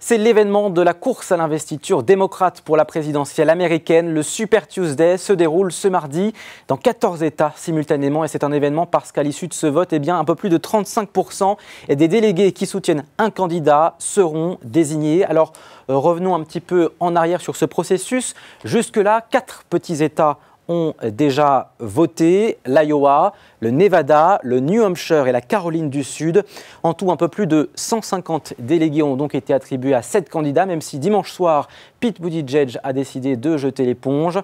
C'est l'événement de la course à l'investiture démocrate pour la présidentielle américaine. Le Super Tuesday se déroule ce mardi dans 14 États simultanément. Et c'est un événement parce qu'à l'issue de ce vote, un peu plus de 35% des délégués qui soutiennent un candidat seront désignés. Alors revenons un petit peu en arrière sur ce processus. Jusque-là, 4 petits États ont déjà voté: l'Iowa, le Nevada, le New Hampshire et la Caroline du Sud. En tout, un peu plus de 150 délégués ont donc été attribués à 7 candidats, même si dimanche soir, Pete Buttigieg a décidé de jeter l'éponge.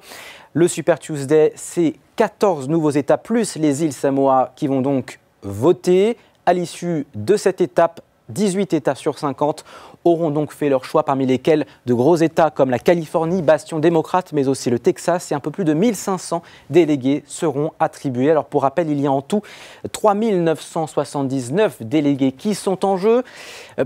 Le Super Tuesday, c'est 14 nouveaux États plus les îles Samoa qui vont donc voter. À l'issue de cette étape, 18 États sur 50 auront donc fait leur choix, parmi lesquels de gros États comme la Californie, bastion démocrate, mais aussi le Texas, et un peu plus de 1500 délégués seront attribués. Alors pour rappel, il y a en tout 3979 délégués qui sont en jeu.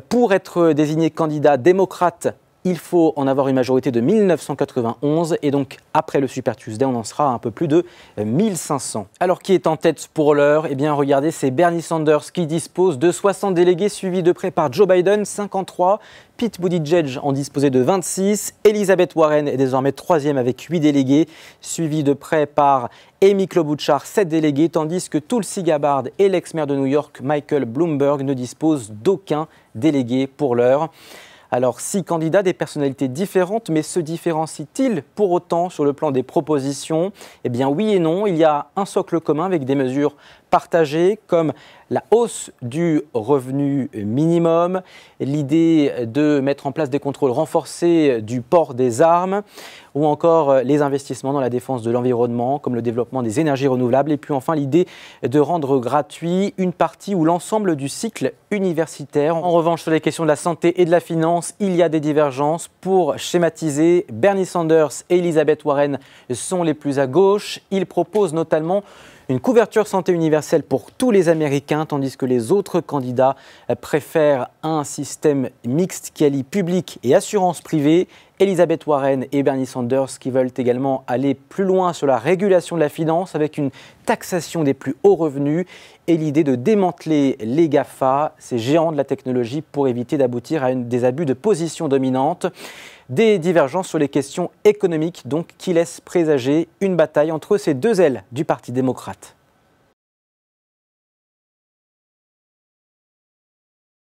Pour être désigné candidat démocrate, il faut en avoir une majorité de 1991 et donc après le Super Tuesday, on en sera à un peu plus de 1500. Alors qui est en tête pour l'heure? Regardez, c'est Bernie Sanders qui dispose de 60 délégués, suivi de près par Joe Biden, 53. Pete Buttigieg en disposait de 26. Elizabeth Warren est désormais 3e avec 8 délégués, suivi de près par Amy Klobuchar, 7 délégués, tandis que Tulsi Gabbard et l'ex-maire de New York, Michael Bloomberg, ne disposent d'aucun délégué pour l'heure. Alors, 6 candidats, des personnalités différentes, mais se différencient-ils pour autant sur le plan des propositions? Oui et non. Il y a un socle commun avec des mesures partagées comme la hausse du revenu minimum, l'idée de mettre en place des contrôles renforcés du port des armes ou encore les investissements dans la défense de l'environnement comme le développement des énergies renouvelables et puis enfin l'idée de rendre gratuit une partie ou l'ensemble du cycle universitaire. En revanche, sur les questions de la santé et de la finance, il y a des divergences. Pour schématiser, Bernie Sanders et Elizabeth Warren sont les plus à gauche. Ils proposent notamment une couverture santé universelle pour tous les Américains, tandis que les autres candidats préfèrent un système mixte qui allie public et assurance privée. Elizabeth Warren et Bernie Sanders qui veulent également aller plus loin sur la régulation de la finance avec une taxation des plus hauts revenus et l'idée de démanteler les GAFA, ces géants de la technologie, pour éviter d'aboutir à des abus de position dominante. Des divergences sur les questions économiques donc qui laissent présager une bataille entre ces deux ailes du Parti démocrate.